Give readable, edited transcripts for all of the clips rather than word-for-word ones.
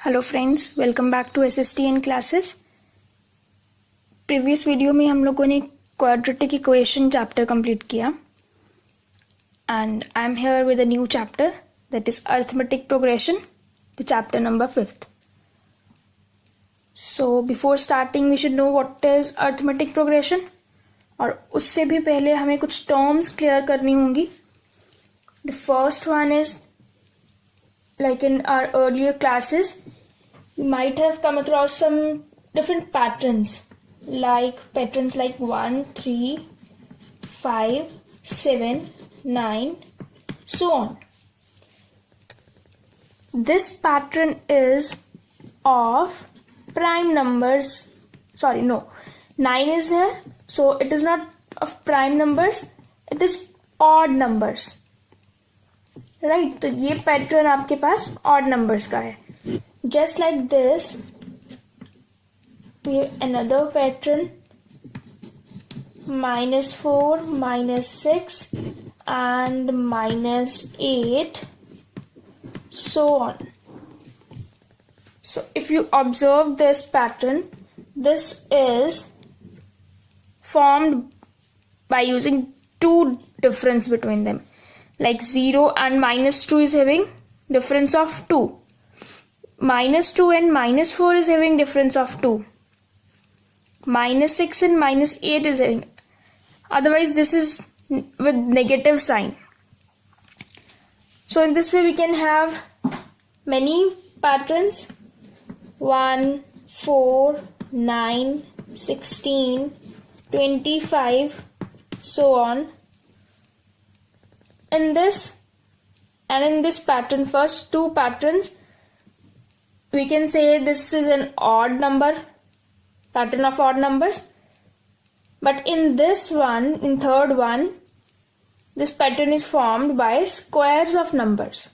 Hello friends, welcome back to SSTN classes. Previous video में हम लोगों ने क्वाड्रेटिक इक्वेशन चैप्टर कंप्लीट किया and I am here with a new chapter that is arithmetic progression, the chapter number 5th। So before starting we should know what is arithmetic progression, और उससे भी पहले हमें कुछ टर्म्स क्लियर करनी होंगी। The first one is like in our earlier classes, you might have come across some different patterns like 1, 3, 5, 7, 9, so on. This pattern is of prime numbers. Sorry, no, 9 is here, so it is not of prime numbers, it is odd numbers. Right, तो ये pattern आपके पास odd numbers का है। Just like this we have another pattern -4, -6 and -8, so on. So if you observe this pattern, this is formed by using two difference between them. Like 0 and -2 is having difference of 2. -2 and -4 is having difference of 2. -6 and -8 is having. Otherwise, this is with negative sign. So in this way, we can have many patterns: 1, 4, 9, 16, 25, so on. In this pattern, first two patterns, we can say this is an odd number, pattern of odd numbers. But in this one, in third one, this pattern is formed by squares of numbers: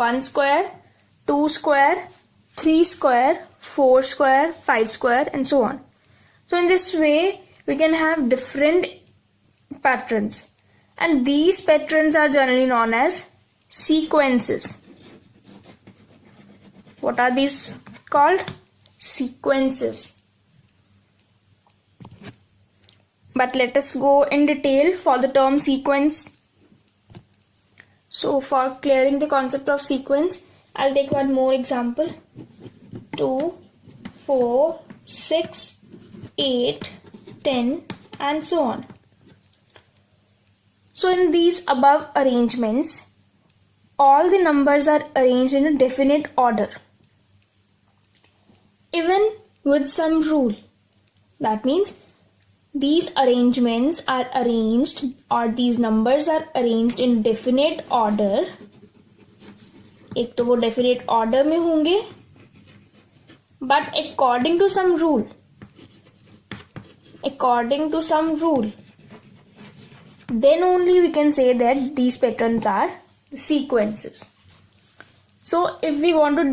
1 square, 2 square, 3 square, 4 square, 5 square, and so on. So in this way, we can have different patterns. And these patterns are generally known as sequences. What are these called? Sequences. But let us go in detail for the term sequence. So for clearing the concept of sequence, I'll take one more example. 2, 4, 6, 8, 10, and so on. So in these above arrangements, all the numbers are arranged in a definite order, even with some rule. That means these arrangements are arranged, or these numbers are arranged in definite order. एक तो वो definite order में होंगे, but according to some rule. According to some rule. Then only we can say that these patterns are sequences. So if we want to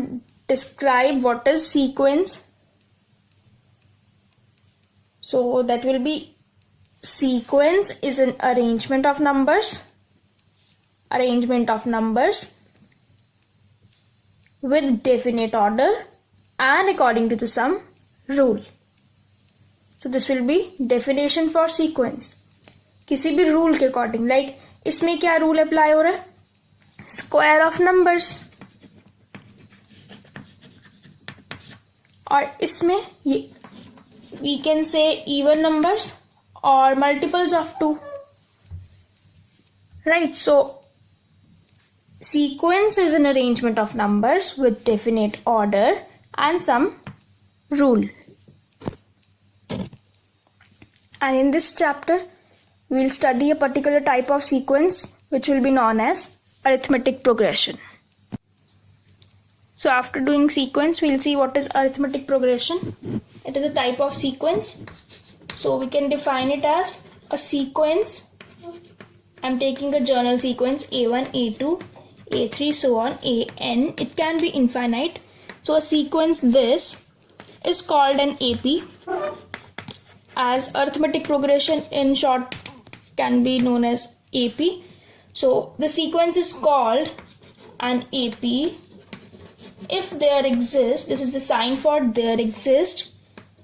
describe what is sequence, so that will be sequence is an arrangement of numbers with definite order and according to some rule. So this will be definition for sequence. किसी भी rule के according, like इसमें क्या rule apply हो रहा है? Square of numbers. और इसमें ये we can say even numbers और multiples of 2, right? So sequence is an arrangement of numbers with definite order and some rule. And in this chapter, we will study a particular type of sequence which will be known as arithmetic progression. So after doing sequence, we will see what is arithmetic progression. It is a type of sequence. So we can define it as a sequence. I'm taking a journal sequence A1, A2, A3, so on, AN. It can be infinite. So a sequence this is called an AP, as arithmetic progression in short can be known as AP. So the sequence is called an AP if there exists, this is the sign for there exist,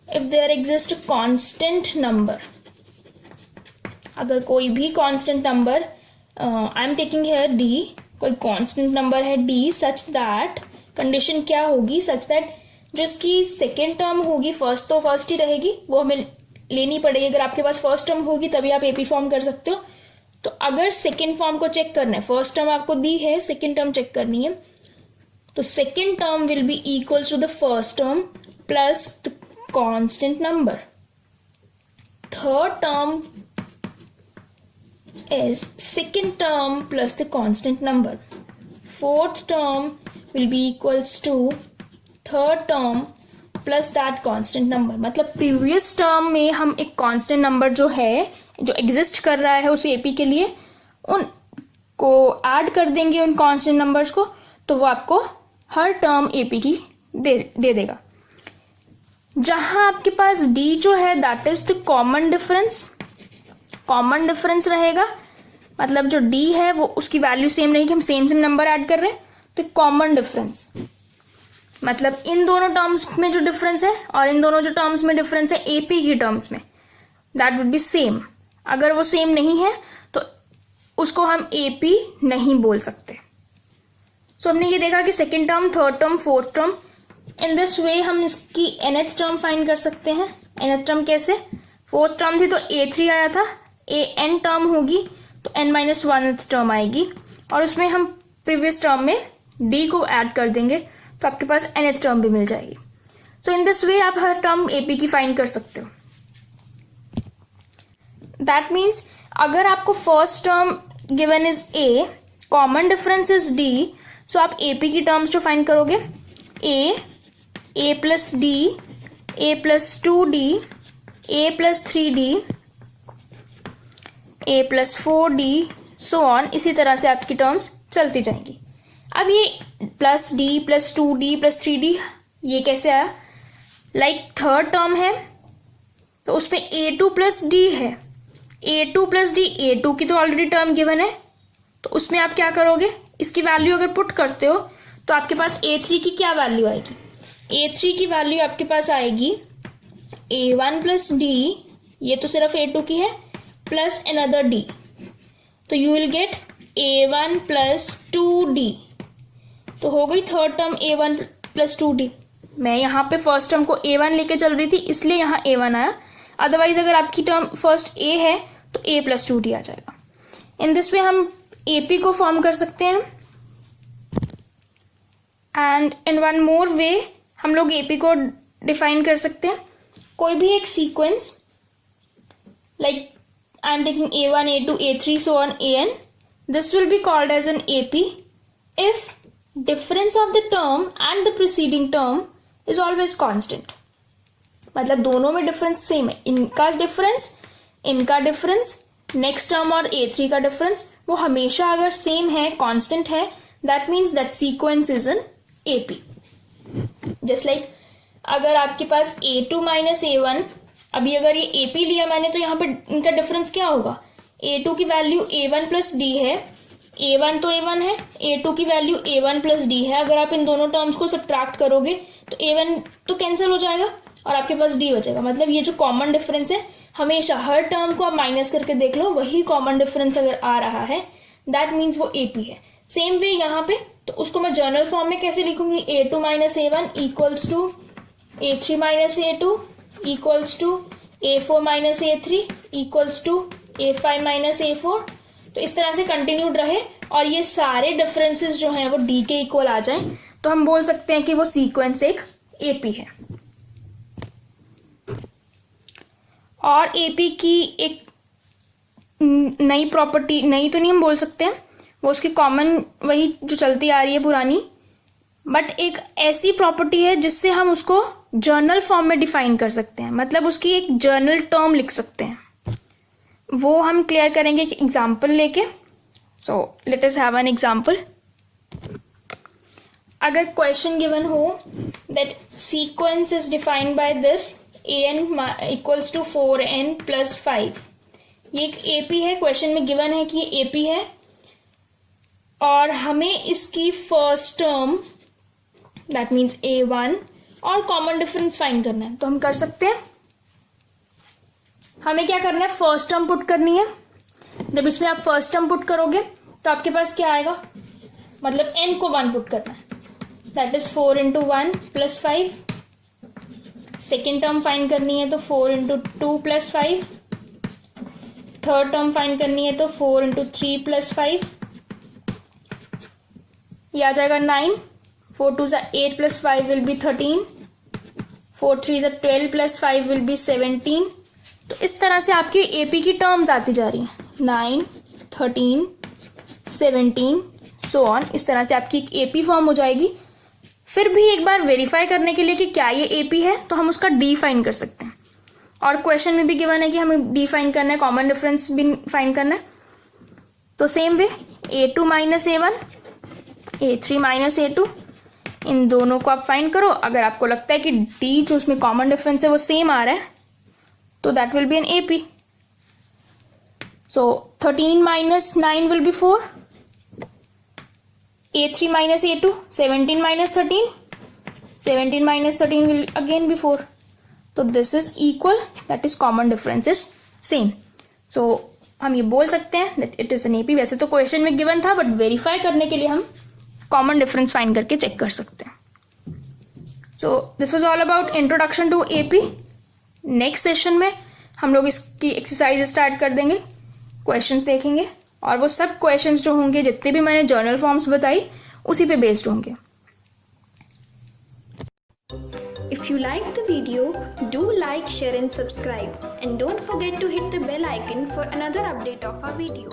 if there exists a constant number, अगर कोई भी constant number, I am taking here D, कोई constant number है D, such that condition क्या होगी, such that जो इसकी second term होगी, first तो first ही रहेगी, वो हमें लेनी पड़ेगी. अगर आपके पास first term होगी तभी आप AP फॉर्म कर सकते हो. तो अगर सेकेंड फॉर्म को चेक करना है, फर्स्ट टर्म आपको दी है, सेकेंड टर्म चेक करनी है, तो second term will be equals to the first term plus the constant number. Third term is second term plus the constant number. Fourth term will be equals to third term plus that constant number. मतलब previous term में हम एक constant number जो है, जो exist कर रहा है उस एपी के लिए, उनको ऐड कर देंगे उन कांस्टेंट नंबर्स को, तो वो आपको हर टर्म एपी की दे देगा. जहां आपके पास डी जो है that is the common difference. Common difference रहेगा, मतलब जो डी है वो उसकी वैल्यू सेम रहेगी, हम सेम नंबर ऐड कर रहे हैं, तो कॉमन डिफरेंस मतलब इन दोनों टर्म्स में जो डिफरेंस है और इन दोनों जो टर्म्स में डिफरेंस है एपी की टर्म्स में, दैट वुड बी सेम. अगर वो सेम नहीं है तो उसको हम एपी नहीं बोल सकते. सो हमने ये देखा कि second term, third term, fourth term, in this वे हम इसकी nth टर्म फाइंड कर सकते हैं. nth टर्म कैसे, फोर्थ टर्म थी तो a3 आया था, an टर्म होगी तो n-1th टर्म आएगी, और उसमें हम प्रीवियस टर्म में d को ऐड कर देंगे तो आपके पास nth टर्म भी मिल जाएगी. सो इन दिस वे आप हर टर्म एपी की फाइंड कर सकते हो. दैट मीन्स अगर आपको first term given is a, common difference is d, so आप एपी की टर्म्स जो फाइंड करोगे, a plus d, a plus 2d, a plus 3d, a plus 4d, so on, इसी तरह से आपकी टर्म्स चलती जाएंगी. अब ये plus D plus 2d plus 3d ये कैसे आया, लाइक थर्ड टर्म है तो उसमें a2 प्लस डी है, a2 प्लस डी, a2 की तो ऑलरेडी टर्म गिवन है, तो उसमें आप क्या करोगे, इसकी वैल्यू अगर पुट करते हो तो आपके पास a3 की क्या वैल्यू आएगी, a3 की वैल्यू आपके पास आएगी a1 प्लस डी, ये तो सिर्फ a2 की है, प्लस अनदर d, तो you will get a1 plus 2d. तो हो गई third term a1 plus 2d. मैं यहाँ पे फर्स्ट टर्म को a1 लेके चल रही थी इसलिए यहाँ a1 आया, अदरवाइज अगर आपकी टर्म फर्स्ट a है तो a प्लस 2d आ जाएगा. इन दिस वे हम एपी को फॉर्म कर सकते हैं. एंड इन वन मोर वे हम लोग एपी को डिफाइन कर सकते हैं. कोई भी एक sequence, like I am taking a1, a2, a3 so on an, this will be called as an AP if difference of the term and the preceding term is always constant. मतलब दोनों में difference same है, इनका difference next term और a3 का difference वो हमेशा अगर सेम है, कांस्टेंट है, that means that sequence is an AP. Just like अगर आपके पास a2 माइनस a1, अभी अगर ये AP लिया मैंने तो यहाँ पे इनका डिफरेंस क्या होगा, a2 की वैल्यू a1 प्लस डी है, a1 तो a1 है, a2 की वैल्यू a1 प्लस डी है. अगर आप इन दोनों टर्म्स को सब्ट्रैक्ट करोगे तो a1 तो कैंसिल हो जाएगा और आपके पास d बचेगा. मतलब ये जो कॉमन डिफरेंस है, हमेशा हर टर्म को आप माइनस करके देख लो, वही कॉमन डिफरेंस अगर आ रहा है दैट मीन्स वो AP है. सेम वे यहाँ पे, तो उसको मैं जर्नल फॉर्म में कैसे लिखूंगी, a2 minus a1 equals to a3 minus a2 equals to a4 minus a3 equals to a5 minus a4. तो इस तरह से कंटिन्यूड रहे और ये सारे डिफरेंसेस जो हैं वो d के इक्वल आ जाएं, तो हम बोल सकते हैं कि वो सीक्वेंस एक AP है. और AP की एक नई प्रॉपर्टी, नई तो नहीं हम बोल सकते हैं, वो उसकी कॉमन वही जो चलती आ रही है पुरानी, बट एक ऐसी प्रॉपर्टी है जिससे हम उसको जर्नल फॉर्म में डिफाइन कर सकते हैं. मतलब उसकी एक जर्नल टर्म लिख सकते हैं. वो हम क्लियर करेंगे एक एग्जाम्पल लेके. So let us have an example. अगर क्वेश्चन गिवन हो that sequence is defined by this an equals to 4n plus 5. ये एक AP है, क्वेश्चन में गिवन है कि ये AP है और हमें इसकी first term that means A1 और कॉमन डिफरेंस फाइंड करना है, तो हम कर सकते हैं। हमें क्या करना है, फर्स्ट टर्म पुट करनी है। जब इसमें आप फर्स्ट टर्म पुट करोगे तो आपके पास क्या आएगा, मतलब n को 1 पुट करना है, that is 4 into 1 plus 5। Second term find करनी है तो 4 into 2 plus 5। Third term find करनी है तो 4 इंटू 3 प्लस 5, ये आ जाएगा 9। 4 2 8 plus 5 will be 13। 4 3 12 plus 5 will be 17। तो इस तरह से आपकी AP की टर्म्स आती जा रही हैं, 9 13 17 सो ऑन। इस तरह से आपकी एक AP फॉर्म हो जाएगी। फिर भी एक बार वेरीफाई करने के लिए कि क्या ये AP है, तो हम उसका D फाइंड कर सकते हैं। और क्वेश्चन में भी गिवन है कि हमें D फाइंड करना है, कॉमन डिफरेंस भी फाइंड करना है। तो same way A2 minus A1, A3 minus A2, इन दोनों को आप फाइंड करो। अगर आपको लगता है कि D जो उसमें कॉमन डिफरेंस है वो सेम आ रहा है, तो that will be an AP. So 13 minus 9 will be 4. A3 minus A2, 17 minus 13. 17 minus 13 will again be 4. So this is equal, that is common difference is same. So हम ये बोल सकते हैं that it is an AP. वैसे तो question में given था, but verify करने के लिए हम कॉमन डिफरेंस फाइंड करके चेक कर सकते हैं. So this was all about introduction to AP. Next session में हम लोग इसकी एक्सरसाइज स्टार्ट कर देंगे, क्वेश्चंस देखेंगे, और वो सब क्वेश्चंस जो होंगे, जितने भी मैंने जर्नल फॉर्म्स बताई, उसी पे बेस्ड होंगे. If you like the video, do like, share and subscribe, and don't forget to hit the bell icon for another update of our video.